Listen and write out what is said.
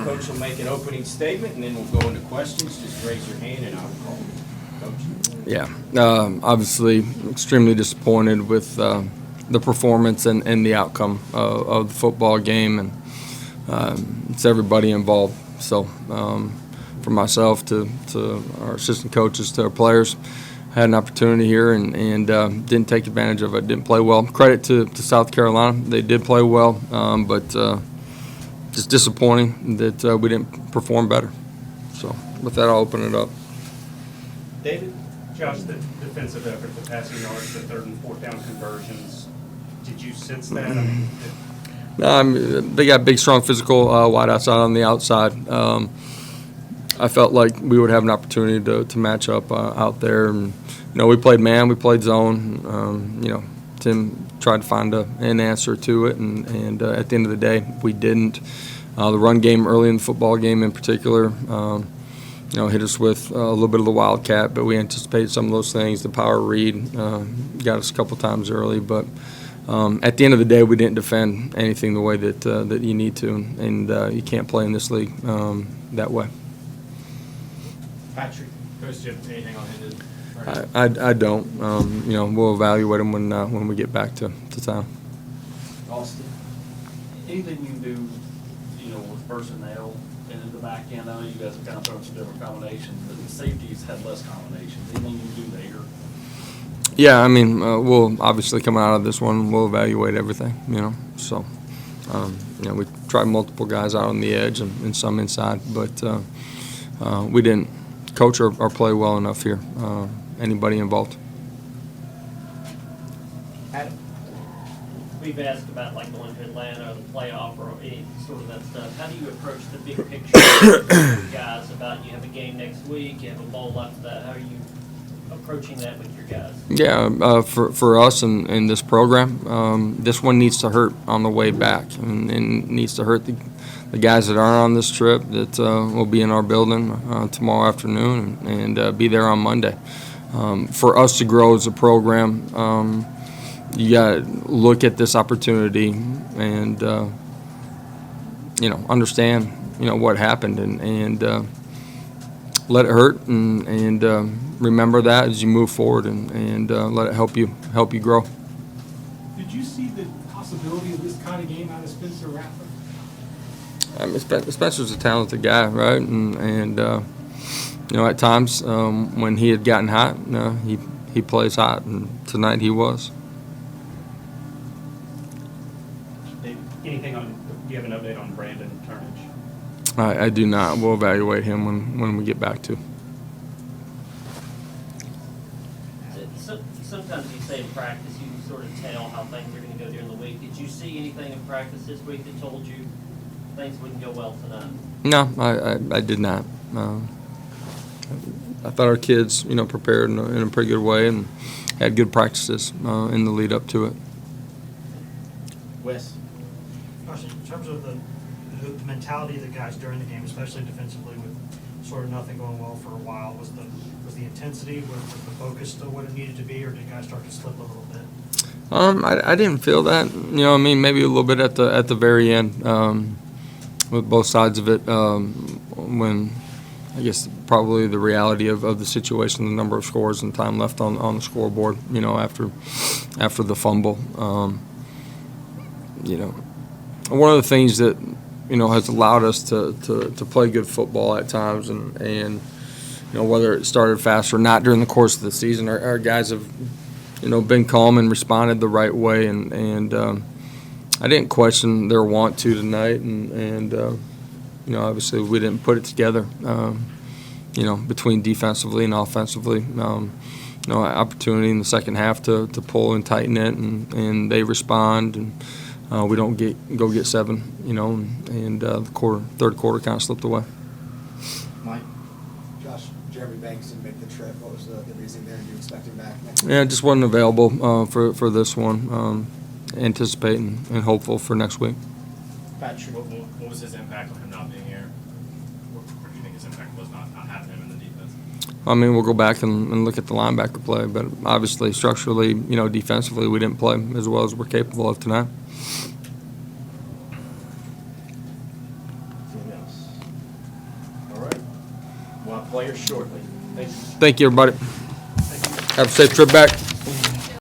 Coach will make an opening statement, and then we'll go into questions. Just raise your hand, and I'll call. Coach. Yeah, obviously extremely disappointed with the performance and the outcome of the football game, and it's everybody involved. So from myself to our assistant coaches to our players, had an opportunity here and didn't take advantage of it. Didn't play well. Credit to South Carolina. They did play well, but just disappointing that we didn't perform better. So with that, I'll open it up. David? Josh, the defensive effort, the passing yards, the third and fourth down conversions, did you sense that? I mean, They got big, strong, physical wideouts out on the outside. I felt like we would have an opportunity to match up out there. And, we played man, we played zone. Tim tried to find an answer to it, and at the end of the day, we didn't. The run game early in the football game in particular, hit us with a little bit of the wildcat, but we anticipated some of those things. The power read got us a couple times early, but at the end of the day, we didn't defend anything the way that you need to, and you can't play in this league that way. Patrick? Coach, do you have anything on him? I don't. We'll evaluate them when we get back to town. Austin? Anything you can do, with personnel in the back end? I know you guys have kind of thrown some different combinations, but the safeties had less combinations. Anything you can do there? Yeah, we'll obviously come out of this one. We'll evaluate everything. So we tried multiple guys out on the edge and some inside, but we didn't coach or play well enough here. Anybody involved? Adam? We've asked about going to Atlanta or the playoff or any sort of that stuff. How do you approach the big picture with guys about you have a game next week, you have a bowl after that? How are you approaching that with your guys? Yeah, for us in this program, this one needs to hurt on the way back, and needs to hurt the guys that aren't on this trip that will be in our building tomorrow afternoon and be there on Monday. For us to grow as a program, you got to look at this opportunity and understand what happened and let it hurt and remember that as you move forward and let it help you grow. Did you see the possibility of this kind of game out of Spencer Rattler? Spencer's a talented guy, right? And at times when he had gotten hot, he plays hot, and tonight he was. Anything do you have an update on Brandon Turnage? I do not. We'll evaluate him when we get back to. Sometimes you say in practice you sort of tell how things are going to go during the week. Did you see anything in practice this week that told you things wouldn't go well tonight? No, I did not. I thought our kids, prepared in a pretty good way and had good practices in the lead up to it. Wes? Gosh, in terms of the mentality of the guys during the game, especially defensively, with sort of nothing going well for a while, was the intensity, was the focus still what it needed to be, or did guys start to slip a little bit? I didn't feel that. Maybe a little bit at the very end with both sides of it. When I guess probably the reality of the situation, the number of scores and time left on the scoreboard. After the fumble. One of the things that has allowed us to play good football at times, and whether it started fast or not during the course of the season, our guys have been calm and responded the right way, and I didn't question their want to tonight, and obviously we didn't put it together between defensively and offensively. Opportunity in the second half to pull and tighten it, and they respond, and we don't go get seven, and the third quarter kind of slipped away. Mike? Josh, Jeremy Banks didn't make the trip. What was the reason there? Do you expect him back next week? Yeah, it just wasn't available for this one. Anticipating and hopeful for next week. Patrick? What was his impact on him not being here? What do you think his impact was not having him in the defense? We'll go back and look at the linebacker play, but obviously structurally, defensively, we didn't play as well as we're capable of tonight. We'll have players shortly. Thanks. Thank you, everybody. Have a safe trip back.